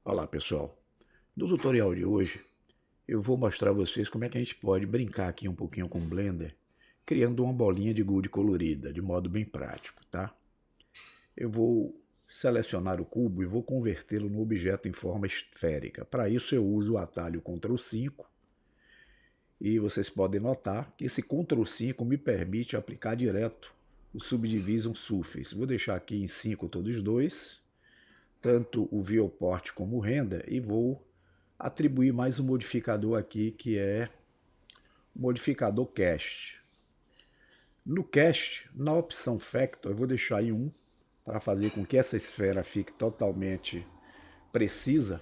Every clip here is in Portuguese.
Olá pessoal, no tutorial de hoje eu vou mostrar a vocês como é que a gente pode brincar aqui um pouquinho com o Blender, criando uma bolinha de gude colorida, de modo bem prático, tá? Eu vou selecionar o cubo e vou convertê-lo no objeto em forma esférica. Para isso eu uso o atalho Ctrl+5 e vocês podem notar que esse Ctrl+5 me permite aplicar direto o Subdivision Surface. Vou deixar aqui em 5 todos dois, tanto o viewport como o render, e vou atribuir mais um modificador aqui, que é o modificador cast. No cast, na opção factor, eu vou deixar em 1 para fazer com que essa esfera fique totalmente precisa.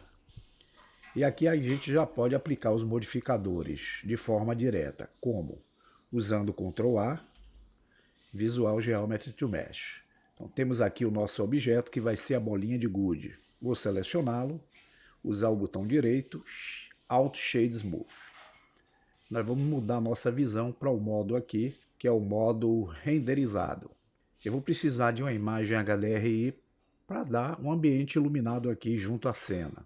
E aqui a gente já pode aplicar os modificadores de forma direta, como usando Ctrl A, Visual Geometry to Mesh. Então temos aqui o nosso objeto, que vai ser a bolinha de gude. Vou selecioná-lo, usar o botão direito, Alt Shade Smooth. Nós vamos mudar a nossa visão para o modo aqui, que é o modo renderizado. Eu vou precisar de uma imagem HDRI para dar um ambiente iluminado aqui junto à cena.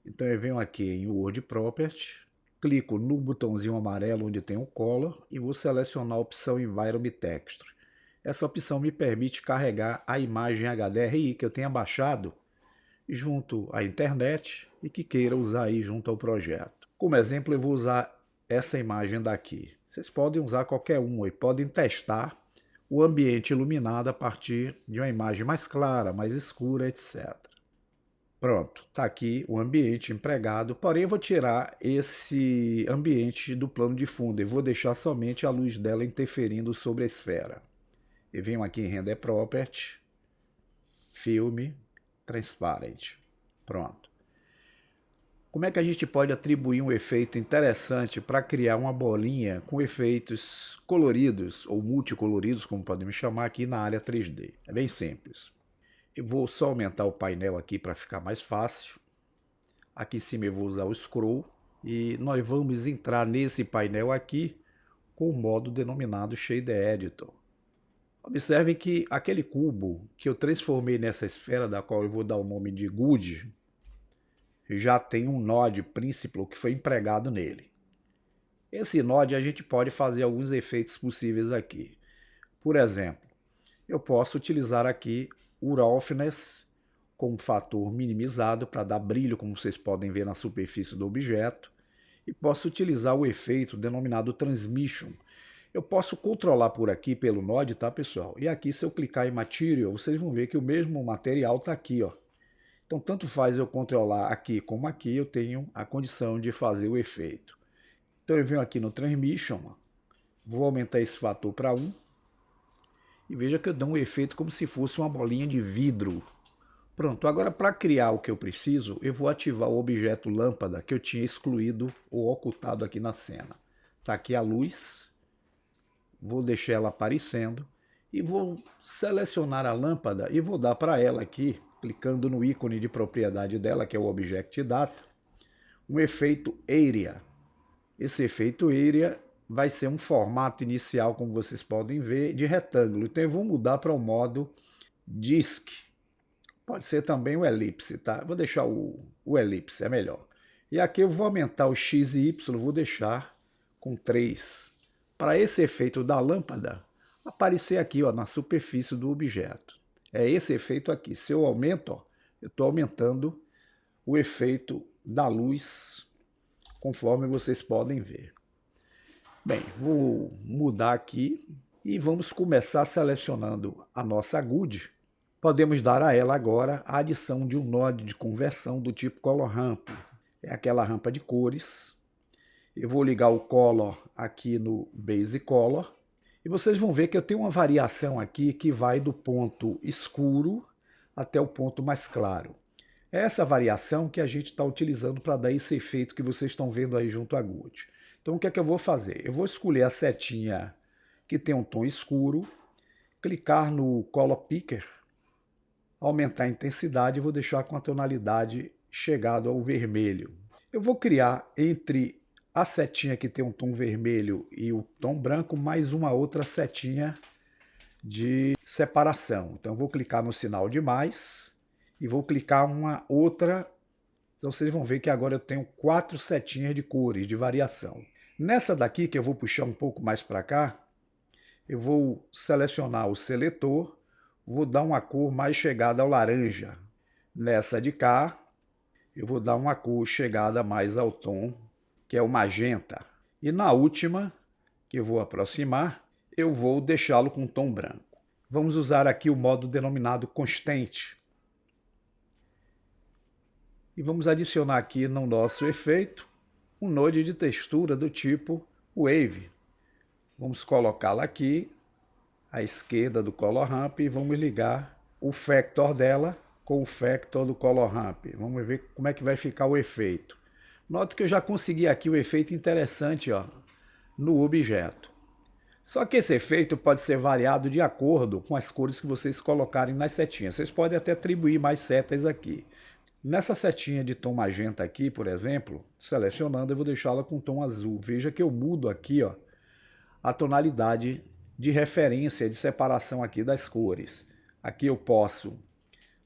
Então eu venho aqui em World Property, clico no botãozinho amarelo onde tem o Color e vou selecionar a opção Environment Texture. Essa opção me permite carregar a imagem HDRI que eu tenha baixado junto à internet e que queira usar aí junto ao projeto. Como exemplo, eu vou usar essa imagem daqui. Vocês podem usar qualquer uma e podem testar o ambiente iluminado a partir de uma imagem mais clara, mais escura, etc. Pronto, está aqui o ambiente empregado, porém eu vou tirar esse ambiente do plano de fundo e vou deixar somente a luz dela interferindo sobre a esfera. Eu venho aqui em Render Property, Filme, Transparent. Pronto. Como é que a gente pode atribuir um efeito interessante para criar uma bolinha com efeitos coloridos ou multicoloridos, como podemos chamar aqui na área 3D? É bem simples. Eu vou só aumentar o painel aqui para ficar mais fácil. Aqui em cima eu vou usar o Scroll e nós vamos entrar nesse painel aqui com o modo denominado Shader Editor. Observem que aquele cubo que eu transformei nessa esfera, da qual eu vou dar o nome de Gude, já tem um node Principal que foi empregado nele. Esse node a gente pode fazer alguns efeitos possíveis aqui. Por exemplo, eu posso utilizar aqui o Roughness como fator minimizado para dar brilho, como vocês podem ver na superfície do objeto. E posso utilizar o efeito denominado Transmission. Eu posso controlar por aqui pelo node, tá pessoal? E aqui se eu clicar em Material, vocês vão ver que o mesmo material está aqui, ó. Então tanto faz eu controlar aqui como aqui, eu tenho a condição de fazer o efeito. Então eu venho aqui no Transmission, vou aumentar esse fator para 1. E veja que eu dou um efeito como se fosse uma bolinha de vidro. Pronto, agora para criar o que eu preciso, eu vou ativar o objeto lâmpada que eu tinha excluído ou ocultado aqui na cena. Está aqui a luz, vou deixar ela aparecendo e vou selecionar a lâmpada e vou dar para ela aqui, clicando no ícone de propriedade dela, que é o Object Data, um efeito Area. Esse efeito Area vai ser um formato inicial, como vocês podem ver, de retângulo. Então eu vou mudar para o modo Disk. Pode ser também o elipse, tá? Vou deixar o elipse, é melhor. E aqui eu vou aumentar o X e Y, vou deixar com 3. Para esse efeito da lâmpada aparecer aqui, ó, na superfície do objeto. É esse efeito aqui. Se eu aumento, ó, eu estou aumentando o efeito da luz, conforme vocês podem ver. Bem, vou mudar aqui e vamos começar selecionando a nossa Gude. Podemos dar a ela agora a adição de um node de conversão do tipo Color Ramp. É aquela rampa de cores. Eu vou ligar o Color aqui no Base Color. E vocês vão ver que eu tenho uma variação aqui que vai do ponto escuro até o ponto mais claro. É essa variação que a gente está utilizando para dar esse efeito que vocês estão vendo aí junto à Gude. Então o que é que eu vou fazer? Eu vou escolher a setinha que tem um tom escuro, clicar no Color Picker, aumentar a intensidade e vou deixar com a tonalidade chegada ao vermelho. Eu vou criar entre a setinha que tem um tom vermelho e o tom branco mais uma outra setinha de separação. Então eu vou clicar no sinal de mais e vou clicar uma outra Então vocês vão ver que agora eu tenho 4 setinhas de cores, de variação. Nessa daqui, que eu vou puxar um pouco mais para cá, eu vou selecionar o seletor, vou dar uma cor mais chegada ao laranja. Nessa de cá, eu vou dar uma cor chegada mais ao tom, que é o magenta. E na última, que eu vou aproximar, eu vou deixá-lo com tom branco. Vamos usar aqui o modo denominado constante. E vamos adicionar aqui no nosso efeito um node de textura do tipo Wave. Vamos colocá-la aqui à esquerda do Color Ramp e vamos ligar o Factor dela com o Factor do Color Ramp. Vamos ver como é que vai ficar o efeito. Note que eu já consegui aqui o efeito interessante, ó, no objeto. Só que esse efeito pode ser variado de acordo com as cores que vocês colocarem nas setinhas. Vocês podem até atribuir mais setas aqui. Nessa setinha de tom magenta aqui, por exemplo, selecionando, eu vou deixá-la com tom azul. Veja que eu mudo aqui, ó, a tonalidade de referência, de separação aqui das cores. Aqui eu posso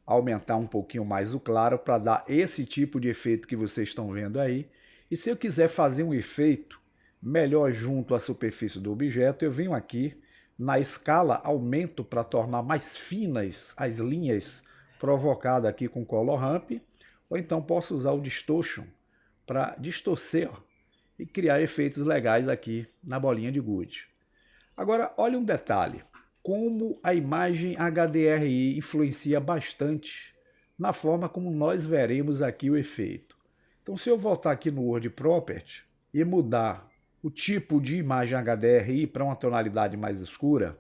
aumentar um pouquinho mais o claro para dar esse tipo de efeito que vocês estão vendo aí. E se eu quiser fazer um efeito melhor junto à superfície do objeto, eu venho aqui na escala, aumento para tornar mais finas as linhas provocadas aqui com Color Ramp, ou então posso usar o Distortion para distorcer, ó, e criar efeitos legais aqui na bolinha de gude. Agora, olha um detalhe, como a imagem HDRI influencia bastante na forma como nós veremos aqui o efeito. Então, se eu voltar aqui no World Property e mudar o tipo de imagem HDRI para uma tonalidade mais escura,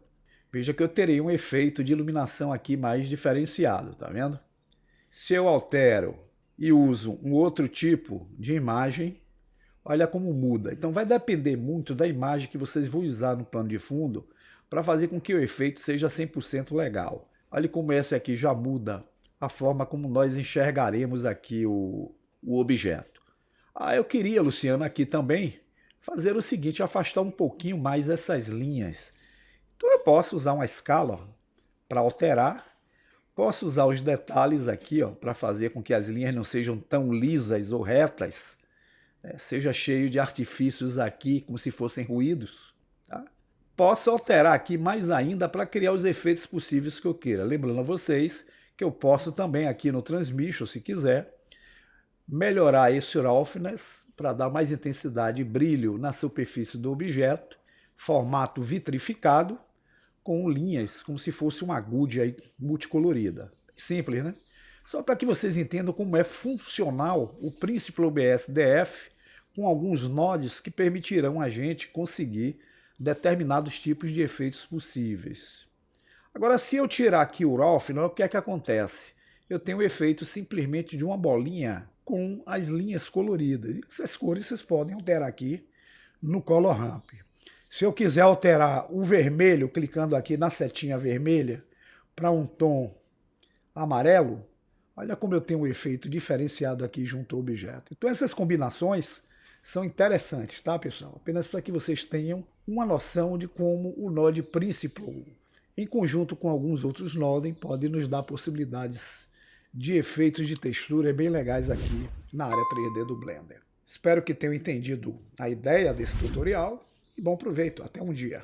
veja que eu terei um efeito de iluminação aqui mais diferenciado, tá vendo? Se eu altero e uso um outro tipo de imagem, olha como muda. Então vai depender muito da imagem que vocês vão usar no plano de fundo para fazer com que o efeito seja 100% legal. Olha como esse aqui já muda a forma como nós enxergaremos aqui o objeto. Eu queria, Luciano, aqui também fazer o seguinte, afastar um pouquinho mais essas linhas. Então eu posso usar uma escala para alterar, posso usar os detalhes aqui para fazer com que as linhas não sejam tão lisas ou retas, seja cheio de artifícios aqui, como se fossem ruídos. Tá? Posso alterar aqui mais ainda para criar os efeitos possíveis que eu queira. Lembrando a vocês que eu posso também aqui no Transmission, se quiser, melhorar esse roughness para dar mais intensidade e brilho na superfície do objeto, formato vitrificado, com linhas como se fosse uma gude aí multicolorida. Simples, né? Só para que vocês entendam como é funcional o Principal OBS DF com alguns nodes que permitirão a gente conseguir determinados tipos de efeitos possíveis. Agora, se eu tirar aqui o roughness, o que é que acontece? Eu tenho o efeito simplesmente de uma bolinha com as linhas coloridas. Essas cores vocês podem alterar aqui no Color Ramp. Se eu quiser alterar o vermelho, clicando aqui na setinha vermelha, para um tom amarelo, olha como eu tenho um efeito diferenciado aqui junto ao objeto. Então essas combinações são interessantes, tá, pessoal? Apenas para que vocês tenham uma noção de como o Node Principal, em conjunto com alguns outros nodes, pode nos dar possibilidades de efeitos de textura bem legais aqui na área 3D do Blender. Espero que tenham entendido a ideia desse tutorial e bom proveito. Até um dia.